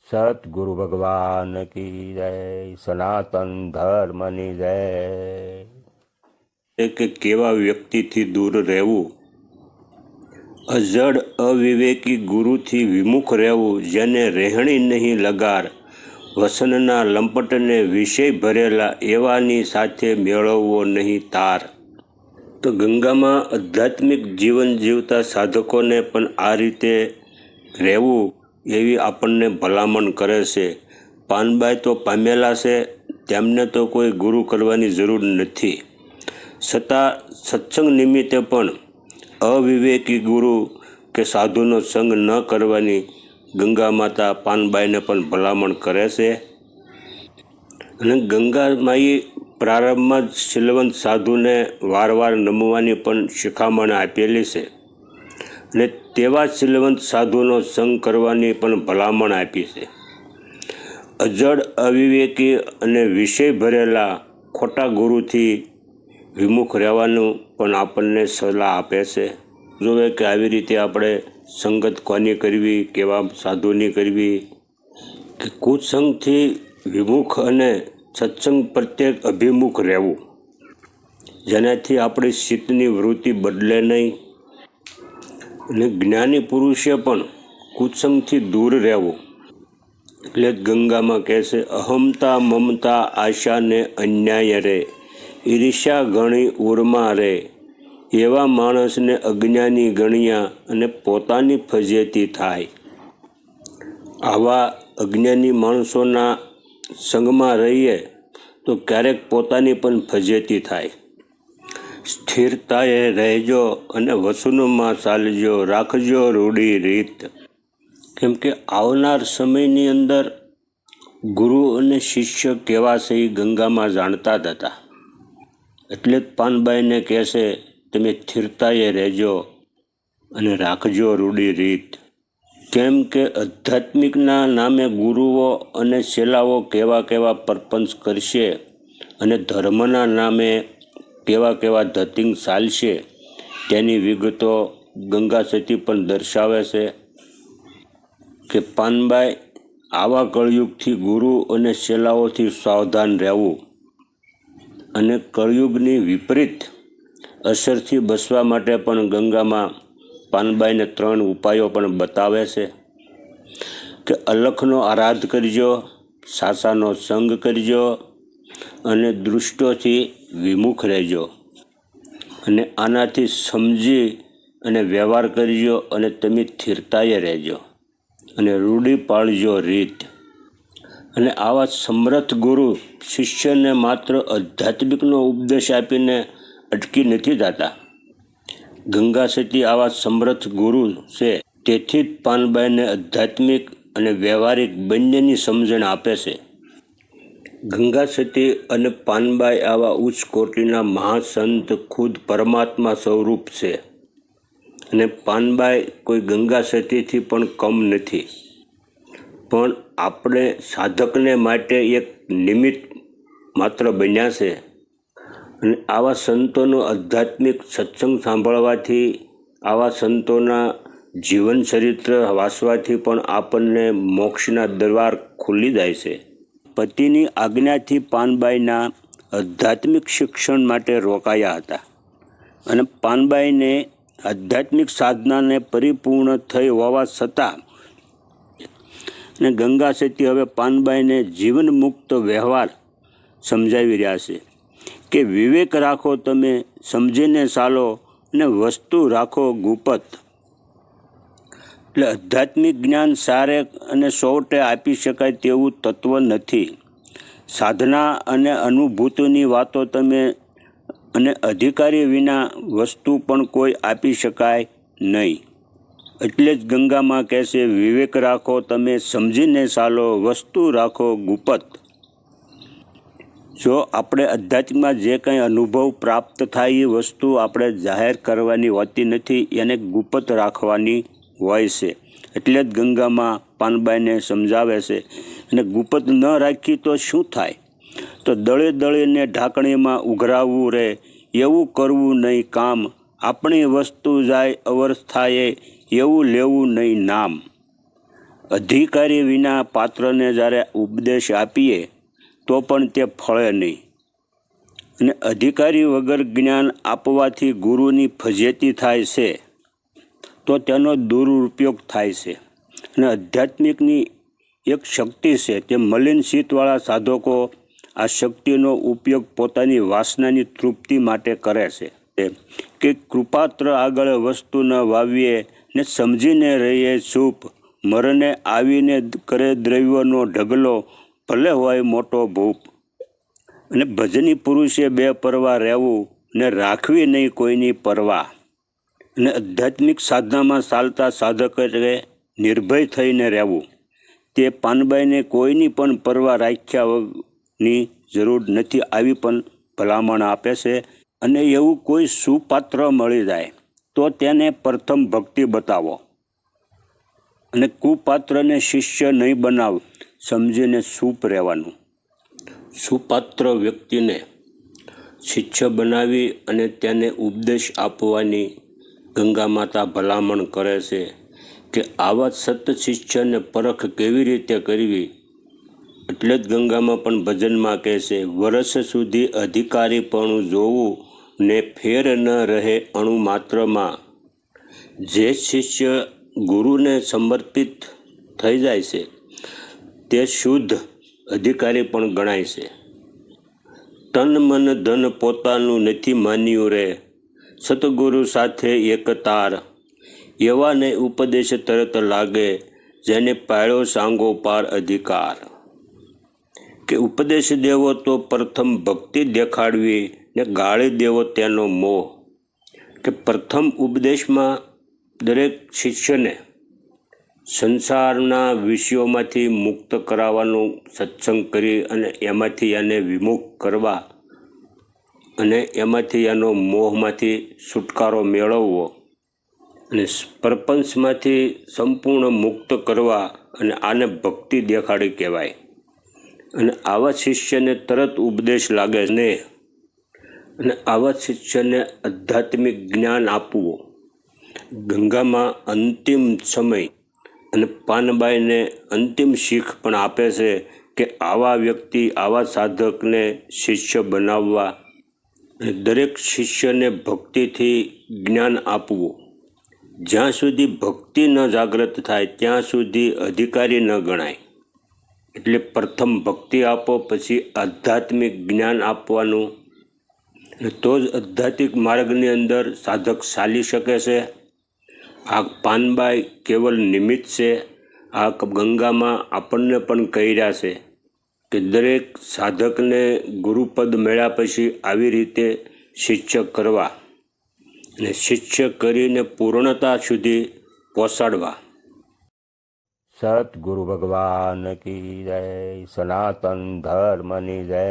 સતગુરુ ભગવાન કી જય, સનાતન ધર્મની જય। કે કેવા વ્યક્તિથી દૂર રહેવું? અજડ અવિવેકી ગુરુથી વિમુખ રહેવું, જેને રહેણી નહીં લગાર, વસનના લંપટને વિષય ભરેલા, એવાની સાથે મેળવવો નહીં તાર। તો ગંગામાં આધ્યાત્મિક જીવન જીવતા સાધકોને પણ આ રીતે રહેવું એવી આપણને ભલામણ કરે છે। પાનબાઈ તો પામેલા છે, તેમને તો કોઈ ગુરુ કરવાની જરૂર નથી, છતાં સત્સંગ નિમિત્તે પણ અવિવેકી ગુરુ કે સાધુનો સંગ ન કરવાની ગંગા માતા પાનબાઈને પણ ભલામણ કરે છે। અને ગંગામાએ પ્રારંભમાં જ શીલવંત સાધુને વારવાર નમવાની પણ શિખામણ આપેલી છે, અને તેવા શીલવંત સાધુનો સંગ કરવાની પણ ભલામણ આપી છે। અજડ અવિવેકી અને વિષય ભરેલા ખોટા ગુરુથી વિમુખ રહેવાનું પણ આપણને સલાહ આપે છે। જોવે કે આવી રીતે આપણે સંગત કોની કરવી, કેવા સાધુની કરવી, કે કુસંગથી વિમુખ અને સત્સંગ પ્રત્યે અભિમુખ રહેવું, જેનાથી આપણી ચિત્તની વૃત્તિ બદલે નહીં। અને જ્ઞાની પુરુષે પણ કુસંગથી દૂર રહેવું। એટલે જ ગંગામાં કહે છે, અહમતા મમતા આશાને અન્યાય રે, ઈર્ષ્યા ગણી ઉર્મા રે, એવા માણસને અજ્ઞાની ગણ્યા અને પોતાની ફજેતી થાય। આવા અજ્ઞાની માણસોના સંગમાં રહીએ તો ક્યારેક પોતાની પણ ફજેતી થાય। સ્થિરતાએ રહેજો અને વસુનમાં ચાલજો, રાખજો રૂઢી રીત। કેમ કે આવનાર સમયની અંદર ગુરુ અને શિષ્ય કેવા છે એ ગંગામાં જાણતા જ હતા। એટલે જ પાનબાઈને કહેશે, તમે સ્થિરતાએ રહેજો અને રાખજો રૂઢી રીત। કેમ કે આધ્યાત્મિકના નામે ગુરુઓ અને ચેલાઓ કેવા કેવા પરપંચ કરશે અને ધર્મના નામે કેવા કેવા ધતિંગ ચાલશે, તેની વિગતો ગંગા સતી પણ દર્શાવે છે। કે પાનબાઈ, આવા કળયુગથી ગુરુ અને ચેલાઓથી સાવધાન રહેવું અને કળયુગની વિપરીત અસરથી બચવા માટે પણ ગંગામાં પાનબાઈને 3 ઉપાયો પણ બતાવે છે। કે અલખનો આરાધ કરજો, સાસાનો સંગ કરજો અને દૃષ્ટોથી વિમુખ રહેજો। અને આનાથી સમજી અને વ્યવહાર કરજો અને તમે સ્થિરતાએ રહેજો અને રૂઢી પાળજો રીત। અને આવા સમર્થ ગુરુ શિષ્યને માત્ર આધ્યાત્મિકનો ઉપદેશ આપીને અટકી નથી જતા। ગંગા સતી આવા સમર્થ ગુરુ છે, તેથી જ પાનબાઈને આધ્યાત્મિક અને વ્યવહારિક બંનેની સમજણ આપે છે। ગંગા સતી અને પાનબાઈ આવા ઉચ્ચ કોટીના મહાસંત ખુદ પરમાત્મા સ્વરૂપ છે, અને પાનબાઈ કોઈ ગંગા સતીથી પણ કમ નથી, પણ આપણે સાધકને માટે એક નિમિત્ત માત્ર બન્યા છે। અને આવા સંતોનો આધ્યાત્મિક સત્સંગ સાંભળવાથી, આવા સંતોના જીવન ચરિત્ર વાંચવાથી પણ આપણને મોક્ષના દ્વાર ખુલી જાય છે। પતિની આજ્ઞાથી પાનબાઈના આધ્યાત્મિક શિક્ષણ માટે રોકાયા હતા, અને પાનબાઈને આધ્યાત્મિક સાધનાને પરિપૂર્ણ થઈ હોવા છતાં અને ગંગા સતી હવે પાનબાઈને જીવન મુક્ત વ્યવહાર સમજાવી રહ્યા છે। કે વિવેક રાખો, તમે સમજીને ચાલો, અને વસ્તુ રાખો ગુપત। એટલે આધ્યાત્મિક જ્ઞાન સારે અને સોવટે આપી શકાય તેવું તત્વ નથી। સાધના અને અનુભૂતિની વાતો તમે અને અધિકારી વિના વસ્તુ પણ કોઈ આપી શકાય નહીં। એટલે જ ગંગામાં કહેશે, વિવેક રાખો, તમે સમજીને ચાલો, વસ્તુ રાખો ગુપત। જો આપણે અધ્યાત્મમાં જે કંઈ અનુભવ પ્રાપ્ત થાય એ વસ્તુ આપણે જાહેર કરવાની હોતી નથી, એને ગુપ્ત રાખવાની હોય છે। એટલે જ ગંગામાં પાનબાઈને સમજાવે છે, અને ગુપ્ત ન રાખી તો શું થાય? તો દળે દળીને ઢાંકણીમાં ઉઘરાવવું રે, એવું કરવું નહીં કામ. આપણી વસ્તુ જાય અવસ્થાએ, એવું લેવું નહીં નામ. અધિકારી વિના પાત્રને જ્યારે ઉપદેશ આપીએ તો પણ તે ફળે નહીં. અને અધિકારી વગર જ્ઞાન આપવાથી ગુરુની ફજેતી થાય છે, તો તેનો દુરુપયોગ થાય છે. અને આધ્યાત્મિકની એક શક્તિ છે, તે મલિન ચિત્તવાળા સાધકો આ શક્તિનો ઉપયોગ પોતાની વાસનાની તૃપ્તિ માટે કરે છે. કે કૃપાત્ર આગળ વસ્તુ ન વાવીએ ને સમજીને રહીએ ચૂપ. મરને આવીને કરે દ્રવ્યનો ઢગલો, ભલે હોય મોટો ભૂપ. અને ભજની પુરુષે બે પરવા રહેવું ને રાખવી નહીં કોઈની પરવા. અને આધ્યાત્મિક સાધનામાં ચાલતા સાધક એટલે નિર્ભય થઈને રહેવું. તે પાનબાઈને કોઈની પણ પરવા રાખ્યાની જરૂર નથી, આવી પણ ભલામણ આપે છે. અને એવું કોઈ સુપાત્ર મળી જાય તો તેને પ્રથમ ભક્તિ બતાવો. અને કુપાત્રને શિષ્ય નહીં બનાવ, સમજીને ચૂપ રહેવાનું. સુપાત્ર વ્યક્તિને શિષ્ય બનાવી અને તેને ઉપદેશ આપવાની ગંગા માતા ભલામણ કરે છે. કે આવા સત શિષ્યને પરખ કેવી રીતે કરવી, એટલે જ ગંગામાં પણ ભજનમાં કહે છે, વર્ષ સુધી અધિકારીપણું જોવું ને ફેર ન રહે અણુ માત્રમાં. જે શિષ્ય ગુરુને સમર્પિત થઈ જાય છે તે શુદ્ધ અધિકારી પણ ગણાય છે. તન મન ધન પોતાનું નથી માન્યું રે, સતગુરુ સાથે એક તાર. એવાને ઉપદેશ તરત લાગે, જેને પાળ્યો સાંગો પાર અધિકાર. કે ઉપદેશ દેવો તો પ્રથમ ભક્તિ દેખાડવી ને ગાળી દેવો તેનો મોહ. કે પ્રથમ ઉપદેશમાં દરેક શિષ્યને સંસારના વિષયોમાંથી મુક્ત કરાવવાનું સત્સંગ કરી અને એમાંથી એને વિમુખ કરવા અને એમાંથી એનો મોહમાંથી છુટકારો મેળવવો અને પ્રપંચમાંથી સંપૂર્ણ મુક્ત કરવા, અને આને ભક્તિ દેખાડી કહેવાય. અને આવા શિષ્યને તરત ઉપદેશ લાગે ને, અને આવા શિષ્યને આધ્યાત્મિક જ્ઞાન આપવું. ગંગામાં અંતિમ સમય અને પાનબાઈને અંતિમ શીખ પણ આપે છે કે આવા વ્યક્તિ, આવા સાધકને શિષ્ય બનાવવા. દરેક શિષ્યને ભક્તિથી જ્ઞાન આપવું. જ્યાં સુધી ભક્તિ ન જાગૃત થાય ત્યાં સુધી અધિકારી ન ગણાય. એટલે પ્રથમ ભક્તિ આપો, પછી આધ્યાત્મિક જ્ઞાન આપવાનું. તો જ આધ્યાત્મિક માર્ગની અંદર સાધક ચાલી શકે છે. આ પાનબાઈ કેવલ નિમિત્ત છે. આ ગંગામાં આપણને પણ કહી રહ્યા છે કે દરેક સાધકને ગુરુપદ મળ્યા પછી આવી રીતે શિષ્ય કરવા અને શિષ્ય કરીને પૂર્ણતા સુધી પહોંચાડવા. સતગુરુ ભગવાન કી જય, સનાતન ધર્મની જય.